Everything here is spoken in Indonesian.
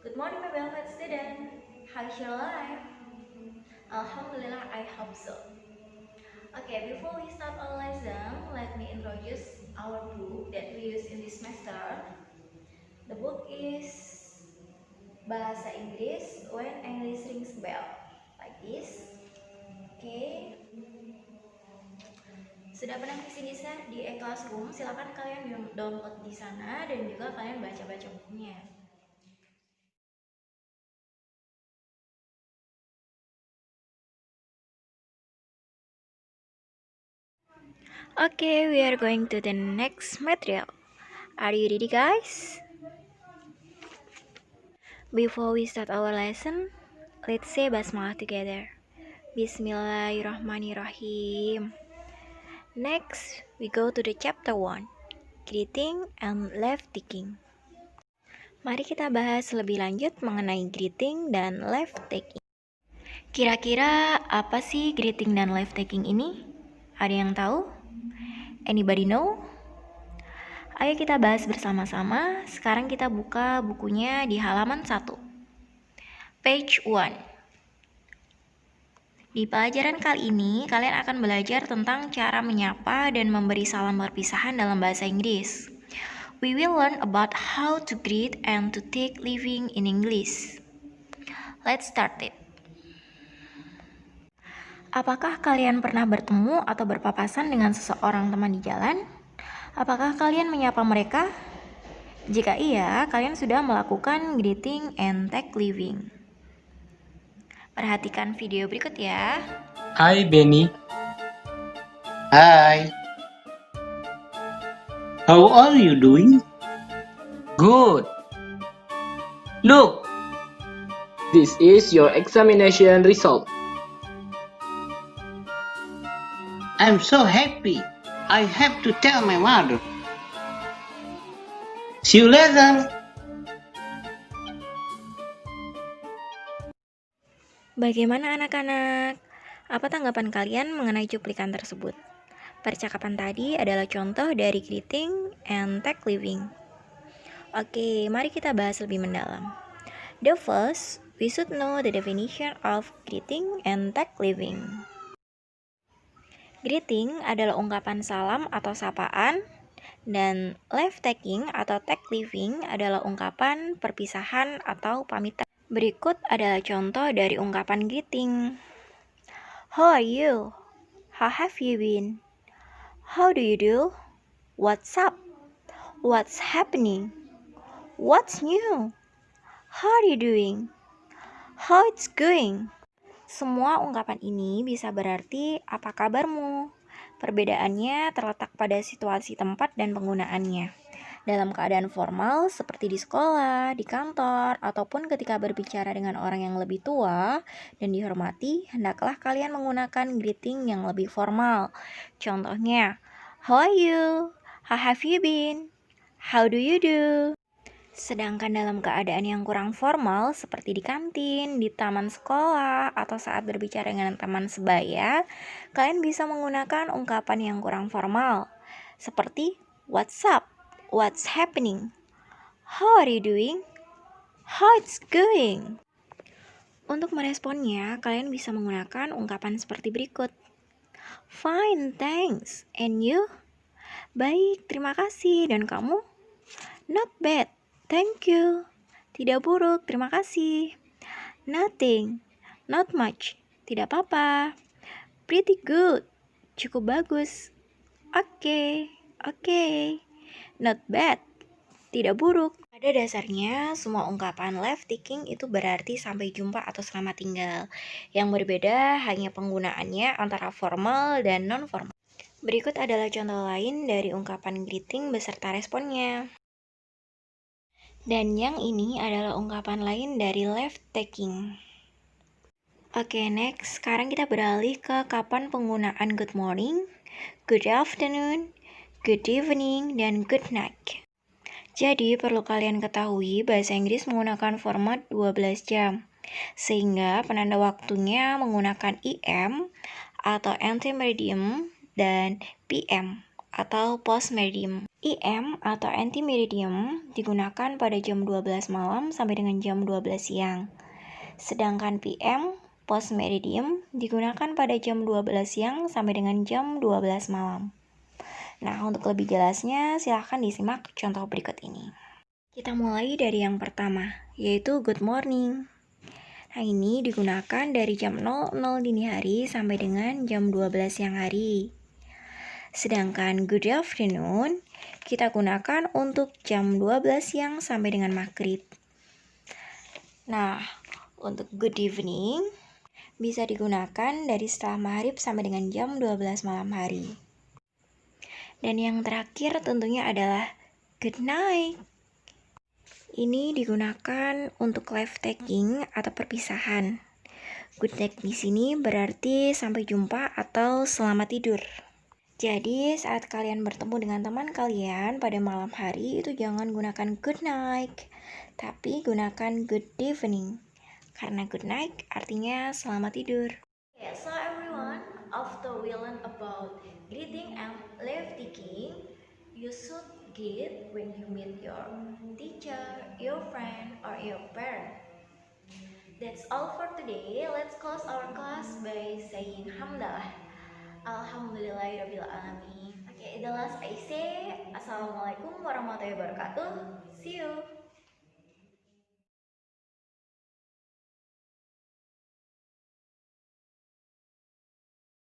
Good morning, my beloved student. How's your life? Alhamdulillah, I hope so. Okay, before we start our lesson, let me introduce our book that we use in this semester. The book is Bahasa Inggris When English Rings Bell, like this. Okay. Sudah pernah ngisi di e-classroom? Silakan kalian download di sana dan juga kalian baca-baca bukunya. Okay, we are going to the next material. Are you ready, guys? Before we start our lesson, let's say basmalah together. Bismillahirrahmanirrahim. Next, we go to the chapter 1, greeting and leave taking. Mari kita bahas lebih lanjut mengenai greeting dan leave taking. Kira-kira apa sih greeting dan leave taking ini? Ada yang tahu? Anybody know? Ayo kita bahas bersama-sama. Sekarang kita buka bukunya di halaman 1. Page 1. Di pelajaran kali ini, kalian akan belajar tentang cara menyapa dan memberi salam perpisahan dalam bahasa Inggris. We will learn about how to greet and to take leaving in English. Let's start it. Apakah kalian pernah bertemu atau berpapasan dengan seseorang teman di jalan? Apakah kalian menyapa mereka? Jika iya, kalian sudah melakukan greeting and take leaving. Perhatikan video berikut ya. Hi Benny. Hi. How are you doing? Good. Look, This is your examination result. I'm so happy. I have to tell my mother. See you later. Bagaimana anak-anak? Apa tanggapan kalian mengenai cuplikan tersebut? Percakapan tadi adalah contoh dari greeting and take leaving. Oke, mari kita bahas lebih mendalam. The first, we should know the definition of greeting and take leaving. Greeting adalah ungkapan salam atau sapaan, dan leave taking atau take leaving adalah ungkapan perpisahan atau pamitan. Berikut adalah contoh dari ungkapan greeting. How are you? How have you been? How do you do? What's up? What's happening? What's new? How are you doing? How it's going? Semua ungkapan ini bisa berarti apa kabarmu. Perbedaannya terletak pada situasi tempat dan penggunaannya. Dalam keadaan formal seperti di sekolah, di kantor, ataupun ketika berbicara dengan orang yang lebih tua dan dihormati, hendaklah kalian menggunakan greeting yang lebih formal. Contohnya, how are you? How have you been? How do you do? Sedangkan dalam keadaan yang kurang formal seperti di kantin, di taman sekolah, atau saat berbicara dengan teman sebaya, kalian bisa menggunakan ungkapan yang kurang formal seperti what's up, what's happening, how are you doing, how it's going. Untuk meresponnya, kalian bisa menggunakan ungkapan seperti berikut. Fine, thanks. And you? Baik, terima kasih. Dan kamu? Not bad. Thank you. Tidak buruk, terima kasih. Nothing. Not much. Tidak apa-apa. Pretty good. Cukup bagus. Okay. Not bad. Tidak buruk. Pada dasarnya, semua ungkapan leave taking itu berarti sampai jumpa atau selamat tinggal. Yang berbeda hanya penggunaannya antara formal dan non-formal. Berikut adalah contoh lain dari ungkapan greeting beserta responnya. Dan yang ini adalah ungkapan lain dari leave taking. Oke, next. Sekarang kita beralih ke kapan penggunaan good morning, good afternoon, good evening, dan good night. Jadi, perlu kalian ketahui bahasa Inggris menggunakan format 12 jam. Sehingga penanda waktunya menggunakan IM atau antemeridium dan PM atau postmeridium. IM atau anti-meridium digunakan pada jam 12 malam sampai dengan jam 12 siang. Sedangkan PM, post-meridium, digunakan pada jam 12 siang sampai dengan jam 12 malam. Nah, untuk lebih jelasnya, silahkan disimak contoh berikut ini. Kita mulai dari yang pertama, yaitu good morning. Nah, ini digunakan dari jam 00 dini hari sampai dengan jam 12 siang hari. Sedangkan good afternoon, kita gunakan untuk jam 12 siang sampai dengan maghrib. Nah, untuk good evening, bisa digunakan dari setelah maghrib sampai dengan jam 12 malam hari. Dan yang terakhir tentunya adalah good night. Ini digunakan untuk live tagging atau perpisahan. Good night di sini berarti sampai jumpa atau selamat tidur. Jadi saat kalian bertemu dengan teman kalian pada malam hari itu jangan gunakan good night, tapi gunakan good evening. Karena good night artinya selamat tidur. Okay, so everyone, after we learn about greeting and live tagging, you should greet when you meet your teacher, your friend, or your parent. That's all for today. Let's close our class by saying Hamdalah. Alhamdulillahirabbil alamin. Okay, the last I say, Assalamualaikum warahmatullahi wabarakatuh. See you.